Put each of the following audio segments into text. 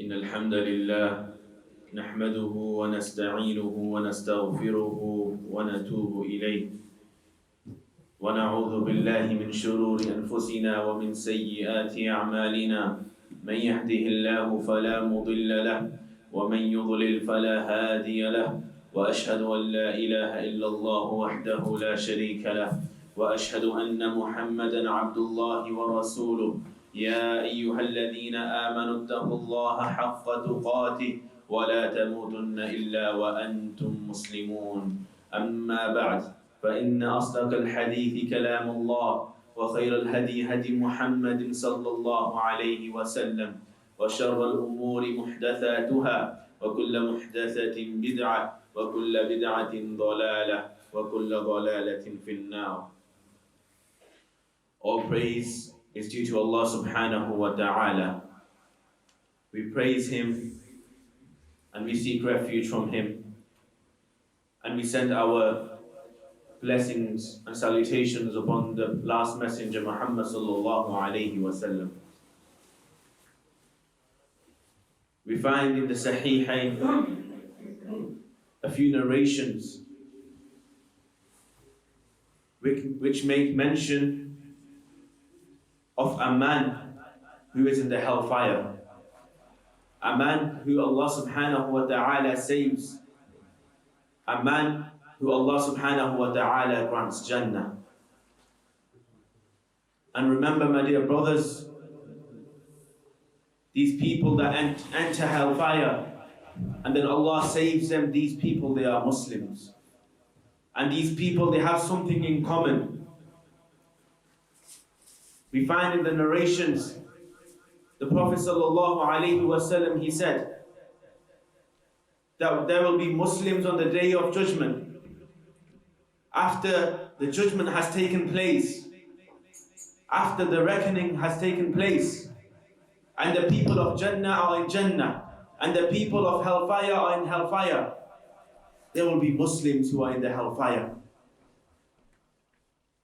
إن الحمد لله نحمده ونستعينه ونستغفره ونتوب إليه ونعوذ بالله من شرور أنفسنا ومن سيئات أعمالنا من يهده الله فلا مضل له ومن يضلل فلا هادي له وأشهد أن لا إله إلا الله وحده لا شريك له وأشهد أن محمدا عبد الله ورسوله يا أيها الذين آمنوا اتقوا الله حق تقاته ولا تموتن إلا وأنتم مسلمون أما بعد فإن أصدق الحديث كلام الله وخير الهدي هدي محمد صلى الله عليه وسلم وشر الأمور محدثاتها وكل محدثة بدعة وكل بدعة ضلالة وكل ضلالة في النار. All praise is due to Allah subhanahu wa ta'ala. We praise Him and we seek refuge from Him, and we send our blessings and salutations upon the last messenger Muhammad sallallahu alayhi wa sallam. We find in the Sahihain a few narrations which make mention of a man who is in the hellfire, a man who Allah subhanahu wa ta'ala saves, a man who Allah subhanahu wa ta'ala grants Jannah. And remember, my dear brothers, these people that enter hellfire and then Allah saves them, these people, they are Muslims. And these people, they have something in common. We find in the narrations, the Prophet sallallahu alaihi wasallam, he said that there will be Muslims on the day of judgment. After the judgment has taken place, after the reckoning has taken place, and the people of Jannah are in Jannah, and the people of hellfire are in hellfire, there will be Muslims who are in the hellfire.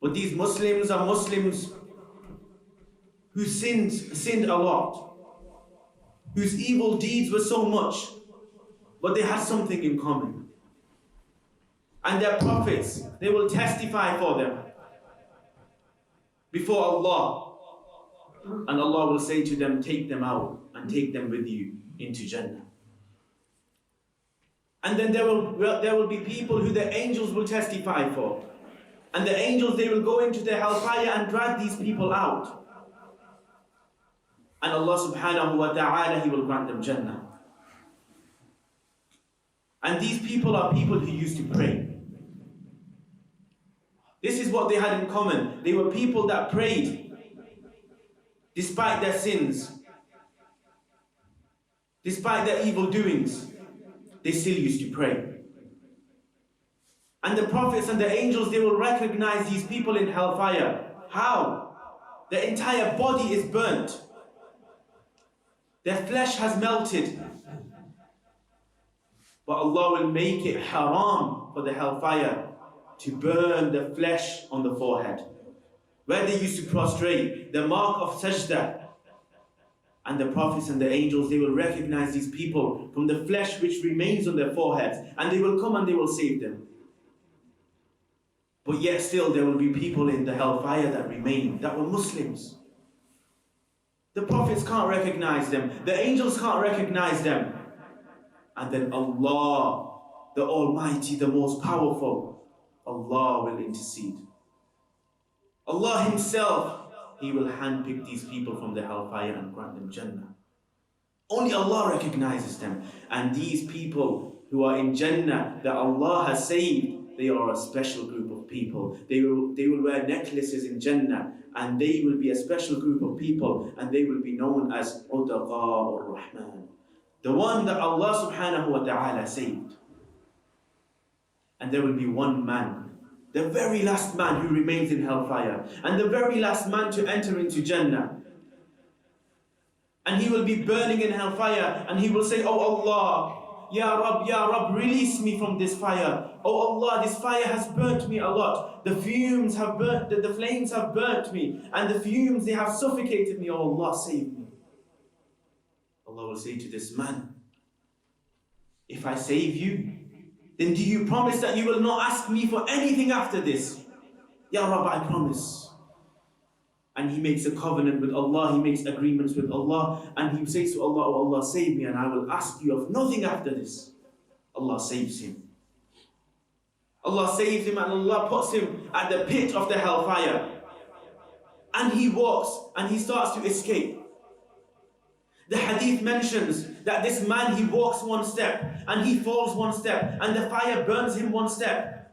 But these Muslims are Muslims who sinned a lot, whose evil deeds were so much, but they had something in common. And their prophets, they will testify for them before Allah. And Allah will say to them, take them out and take them with you into Jannah. And then there will be people who the angels will testify for. And the angels, they will go into the hellfire and drag these people out. And Allah subhanahu wa ta'ala, He will grant them Jannah. And these people are people who used to pray. This is what they had in common. They were people that prayed despite their sins, despite their evil doings. They still used to pray. And the prophets and the angels, they will recognize these people in hellfire. How? Their entire body is burnt. Their flesh has melted. But Allah will make it haram for the hellfire to burn the flesh on the forehead, where they used to prostrate, the mark of sajda. And the prophets and the angels, they will recognize these people from the flesh which remains on their foreheads, and they will come and they will save them. But yet still there will be people in the hellfire that remain, that were Muslims. The prophets can't recognize them, the angels can't recognize them. And then Allah, the Almighty, the most powerful, Allah will intercede. Allah Himself, He will handpick these people from the hellfire and grant them Jannah. Only Allah recognizes them. And these people who are in Jannah that Allah has saved, they are a special group of people. They will wear necklaces in Jannah, and they will be a special group of people, and they will be known as Udaqa ar-Rahman, the one that Allah subhanahu wa ta'ala saved. And there will be one man, the very last man who remains in hellfire, and the very last man to enter into Jannah. And he will be burning in hellfire, and he will say, Oh Allah, Ya Rab, release me from this fire. Oh Allah, this fire has burnt me a lot. The flames have burnt me, and the fumes, they have suffocated me. Oh Allah, save me. Allah will say to this man, if I save you, then do you promise that you will not ask me for anything after this? Ya Rabb, I promise. And he makes a covenant with Allah, he makes agreements with Allah, and he says to Allah, oh Allah, save me and I will ask you of nothing after this. Allah saves him. Allah saves him and Allah puts him at the pit of the hellfire. And he walks and he starts to escape. The hadith mentions that this man, he walks one step and he falls one step and the fire burns him one step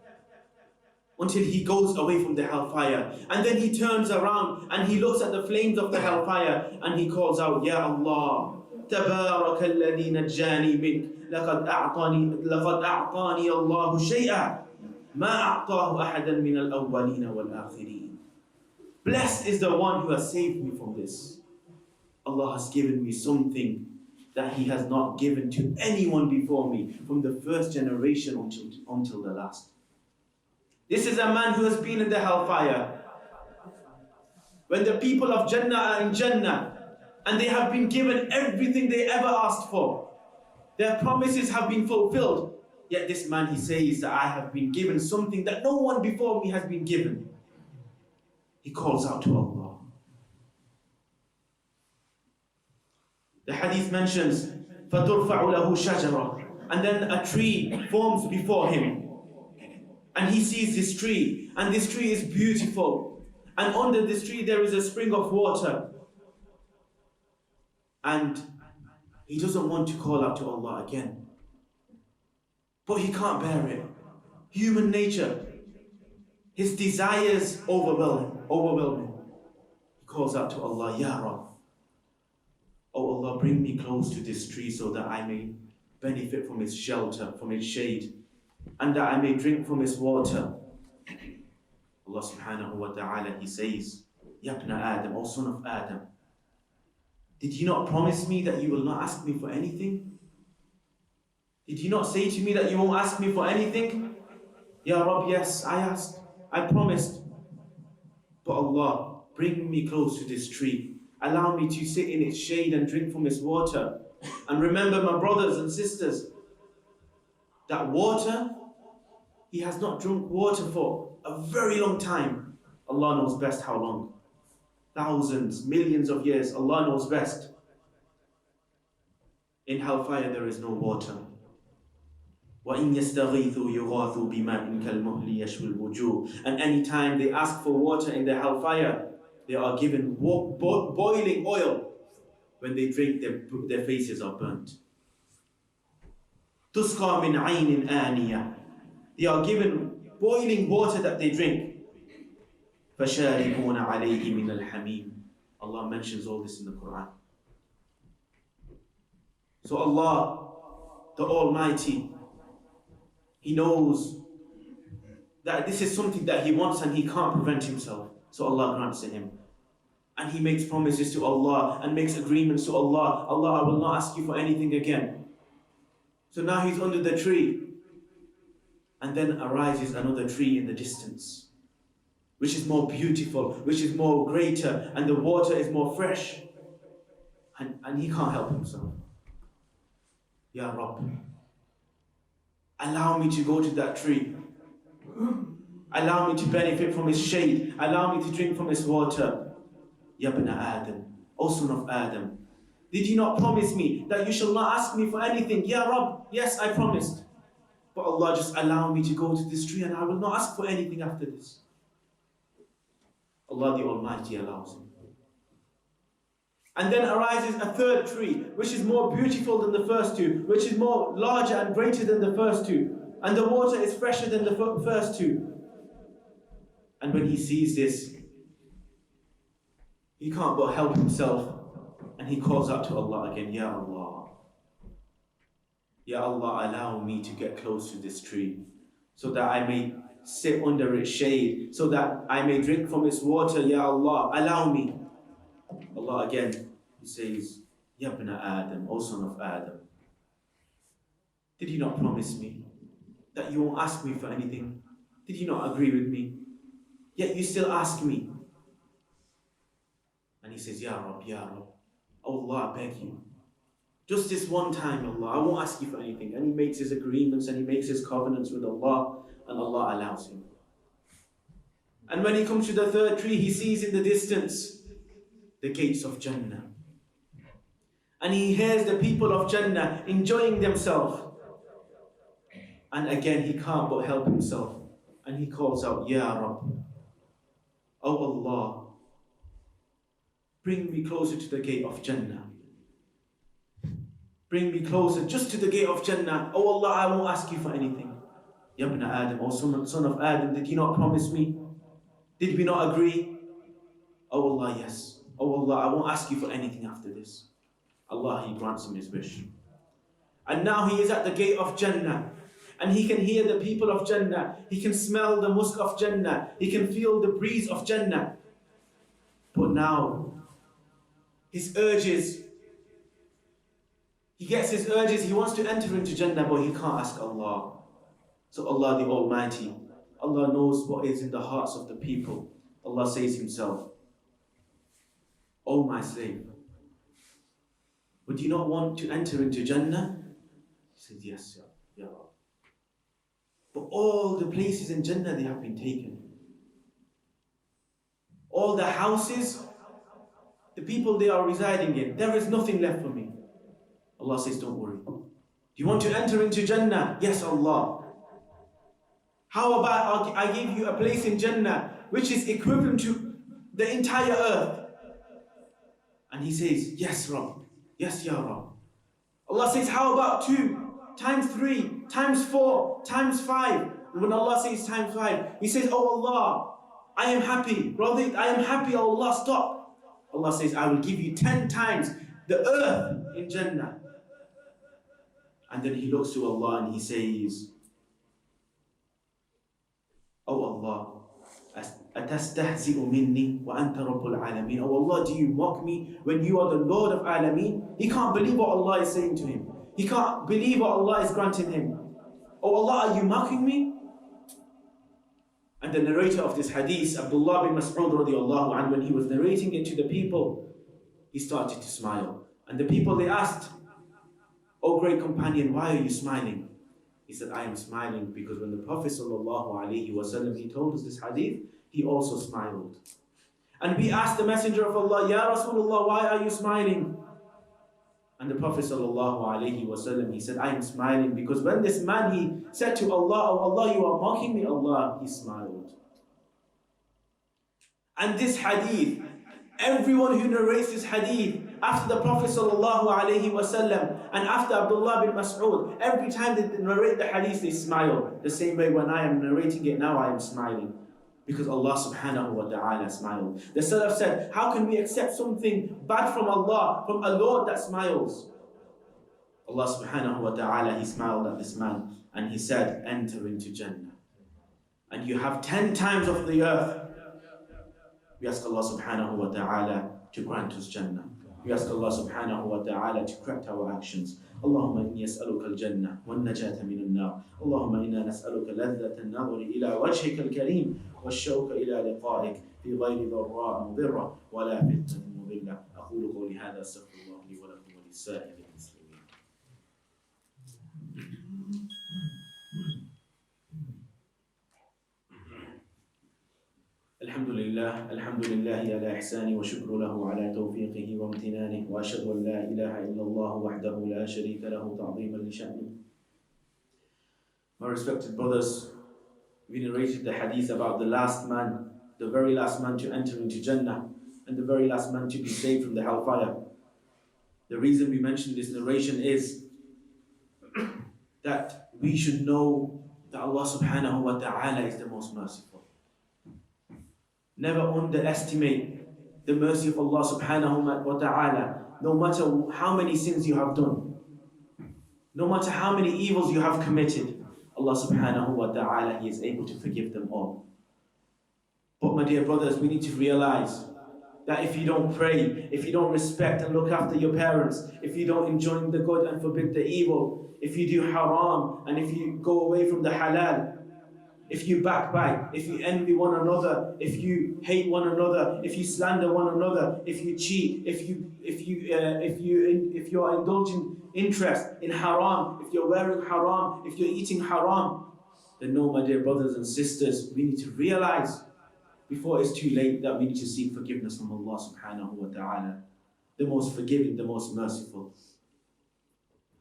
until he goes away from the hellfire. And then he turns around and he looks at the flames of the hellfire and he calls out, Ya Allah, تبارك الذي نجاني منك لقد أعطاني الله شيئا ما أعطاه أحدا من الأولين والآخرين. Blessed is the one who has saved me from this. Allah has given me something that He has not given to anyone before me, from the first generation until the last. This is a man who has been in the hellfire. When the people of Jannah are in Jannah, and they have been given everything they ever asked for, their promises have been fulfilled, yet this man, he says that I have been given something that no one before me has been given. He calls out to Allah. The hadith mentions, فَتُرْفَعُ لَهُ شَجَرًا, and then a tree forms before him. And he sees this tree, and this tree is beautiful. And under this tree there is a spring of water. And he doesn't want to call out to Allah again. But he can't bear it. Human nature. His desires overwhelm him. He calls out to Allah, Ya Rabb, oh Allah, bring me close to this tree so that I may benefit from its shelter, from its shade, and that I may drink from its water. Allah subhanahu wa ta'ala, He says, Ya ibn Adam, O son of Adam, did you not promise me that you will not ask me for anything? Did you not say to me that you won't ask me for anything? Ya Rabb, yes, I asked, I promised. But Allah, bring me close to this tree. Allow me to sit in its shade and drink from its water. And remember, my brothers and sisters, that water, he has not drunk water for a very long time. Allah knows best how long. Thousands, millions of years, Allah knows best. In hellfire there is no water. وَإِنْ يَسْتَغِيثُوا يُغَاثُوا بِمَاءٍ كَالْمُهْلِ يَشْوِي الْوُجُوهِ. And anytime they ask for water in the hellfire, they are given boiling oil. When they drink, their faces are burnt. تُسْقَى مِنْ عَيْنٍ آنِيَةٍ. They are given boiling water that they drink. فَشَارِبُونَ عَلَيْهِ مِنَ الْحَمِيمِ. Allah mentions all this in the Quran. So Allah, the Almighty, He knows that this is something that He wants and He can't prevent Himself. So Allah grants to him. And he makes promises to Allah and makes agreements to Allah. Allah, I will not ask you for anything again. So now he's under the tree. And then arises another tree in the distance, which is more beautiful, which is more greater, and the water is more fresh. And he can't help himself. Ya Rabb, allow me to go to that tree. Allow me to benefit from its shade. Allow me to drink from its water. Ya ibn Adam, O son of Adam, did you not promise me that you shall not ask me for anything? Ya Rabb, yes, I promised. But Allah, just allow me to go to this tree and I will not ask for anything after this. Allah the Almighty allows him. And then arises a third tree, which is more beautiful than the first two, which is more larger and greater than the first two. And the water is fresher than the first two. And when he sees this, he can't but help himself. And he calls out to Allah again, Ya Allah. Ya Allah, allow me to get close to this tree so that I may sit under its shade, so that I may drink from its water. Ya Allah, allow me. Allah again, He says, Ya ibn Adam, O son of Adam, did you not promise me that you won't ask me for anything? Did you not agree with me? Yet you still ask me. And he says, Ya Rabb, Ya Rabb, oh Allah, I beg you, Just this one time, Allah, I won't ask you for anything. And he makes his agreements and he makes his covenants with Allah, and Allah allows him. And when he comes to the third tree, he sees in the distance the gates of Jannah. And he hears the people of Jannah enjoying themselves. And again, he can't but help himself. And he calls out, Ya Rabb, O Allah, bring me closer to the gate of Jannah. Bring me closer just to the gate of Jannah. Oh Allah, I won't ask you for anything. Ya ibn Adam, O son of Adam, did you not promise me? Did we not agree? Oh Allah, yes. Oh Allah, I won't ask you for anything after this. Allah, he grants him his wish. And now he is at the gate of Jannah. And he can hear the people of Jannah. He can smell the musk of Jannah. He can feel the breeze of Jannah. But now, his urges, he gets his urges, he wants to enter into Jannah, but he can't ask Allah. So Allah the Almighty, Allah knows what is in the hearts of the people. Allah says himself, O my slave, would you not want to enter into Jannah? He says, yes, Ya Rabb. But all the places in Jannah, they have been taken. All the houses, the people they are residing in, there is nothing left for me. Allah says, don't worry. Do you want to enter into Jannah? Yes, Allah. How about I give you a place in Jannah which is equivalent to the entire earth? And he says, yes, Rabb. Yes, Ya Rabb. Allah says, how about 2 times 3 times 4 times 5? And when Allah says times 5, he says, oh Allah, I am happy. Brother, I am happy. Oh Allah, stop. Allah says, I will give you 10 times the earth in Jannah. And then he looks to Allah and he says, oh Allah, أَتَسْتَهْزِئُ مِنِّي وَأَنْتَ رَبُّ الْعَالَمِينَ. Oh Allah, do you mock me when you are the Lord of Alameen? He can't believe what Allah is saying to him. He can't believe what Allah is granting him. Oh Allah, are you mocking me? And the narrator of this hadith, Abdullah bin Mas'ud radiallahu anhu, when he was narrating it to the people, he started to smile. And the people, they asked, oh great companion, why are you smiling? He said, I am smiling because when the Prophet ﷺ, he told us this hadith, he also smiled. And we asked the Messenger of Allah, Ya Rasulullah, why are you smiling? And the Prophet ﷺ, he said, I am smiling because when this man, he said to Allah, oh Allah, you are mocking me, Allah, he smiled. And this hadith, everyone who narrates this hadith, after the Prophet ﷺ and after Abdullah bin Mas'ud, every time they narrate the hadith, they smile. The same way when I am narrating it now, I am smiling. Because Allah subhanahu wa ta'ala smiled. The Salaf said, how can we accept something bad from Allah, from a Lord that smiles? Allah subhanahu wa ta'ala, he smiled at this man and he said, enter into Jannah. And you have 10 times of the earth. We ask Allah subhanahu wa ta'ala to grant us Jannah. We ask Allah subhanahu wa ta'ala to correct our actions. اللهم إني أسألك الجنة والنجاة من النار. اللهم إنا نسألك لذة النظر إلى وجهك الكريم والشوق إلى لقائك في غير ضراء مضرة ولا فتنة مضلة. أقول قولي هذا أستغفر الله لي ولكم ولسائر المسلمين. الحمد لله على إحسانه وشكر له على توفيقه وامتنانه وأشهد أن لا إله إلا الله وحده لا شريك له تعظيما لشأنه. My respected brothers, we narrated the hadith about the last man, the very last man to enter into Jannah and the very last man to be saved from the hellfire. The reason we mentioned this narration is that we should know that Allah subhanahu wa ta'ala is the most merciful. Never underestimate the mercy of Allah subhanahu wa ta'ala, no matter how many sins you have done, no matter how many evils you have committed. Allah subhanahu wa ta'ala, He is able to forgive them all. But my dear brothers, we need to realize that if you don't pray, if you don't respect and look after your parents, if you don't enjoin the good and forbid the evil, if you do haram and if you go away from the halal, if you backbite, if you envy one another, if you hate one another, if you slander one another, if you cheat, if you're indulging interest in haram, if you're wearing haram, if you're eating haram, then no, my dear brothers and sisters, we need to realize before it's too late that we need to seek forgiveness from Allah subhanahu wa ta'ala, the most forgiving, the most merciful.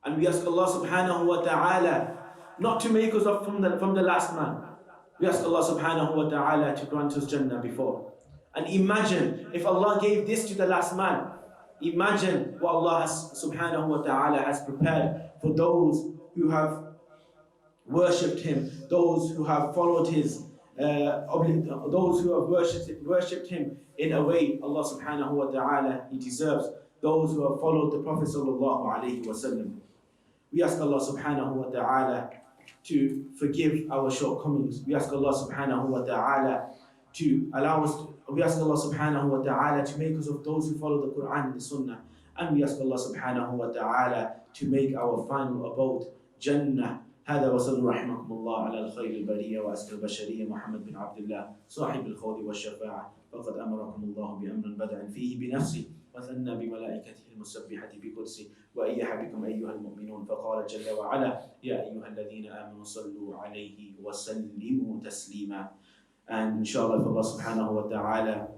And we ask Allah subhanahu wa ta'ala not to make us up from the last man. We ask Allah subhanahu wa ta'ala to grant us Jannah before. And imagine if Allah gave this to the last man. Imagine what Allah subhanahu wa ta'ala has prepared for those who have worshipped Him, those who have followed His, those who have worshipped Him in a way Allah subhanahu wa ta'ala He deserves. Those who have followed the Prophet sallallahu alaihi wasallam. We ask Allah subhanahu wa ta'ala to forgive our shortcomings. We ask Allah subhanahu wa ta'ala to allow us, we ask Allah subhanahu wa ta'ala to make us of those who follow the Quran and the Sunnah. And we ask Allah subhanahu wa ta'ala to make our final abode Jannah. هذا وصلى رحمكم الله على الخير البرية وأزكى البشرية محمد بن عبد الله صاحب الخوض والشفاعة فقد أمركم الله بأمر بدأ فيه بنفسه وثنى بملائكته المسبحة بقدسه وأيح بكم أيها المؤمنون فقال جل وعلا يا أيها الذين آمنوا صلوا عليه وسلموا تسليما. And inshallah, if Allah subhanahu wa ta'ala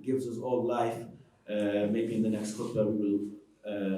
gives us all life, maybe in the next khutbah we will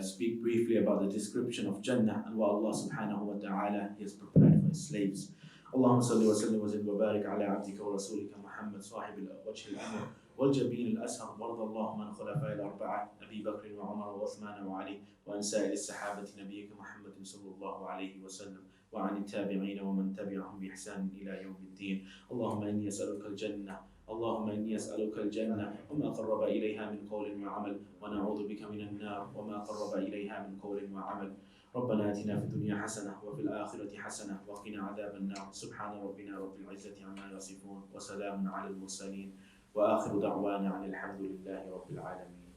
speak briefly about the description of Jannah and what Allah subhanahu wa ta'ala has prepared for His slaves. اللهم صل وسلم وزد وبارك على عبدك ورسولك محمد صاحب الوجه الأنور والجبين الأسهر وارض اللهم عن خلفاء الأربعة أبي بكر وعمر وعثمان وعلي وعن سائر الصحابة نبيك محمد صلى الله عليه وسلم وعن التابعين ومن تبعهم بإحسان إلى يوم الدين. اللهم إني أسألك الجنة اللهم إني أسألك الجنة وما قرب إليها من قول وعمل ونعوذ بك من النار وما قرب إليها من قول وعمل. ربنا آتنا في الدنيا حسنة وفي الآخرة حسنة وقنا عذاب النار. سبحان ربنا رب العزة عما يصفون وسلام على المرسلين وآخر دعوانا عن الحمد لله رب العالمين.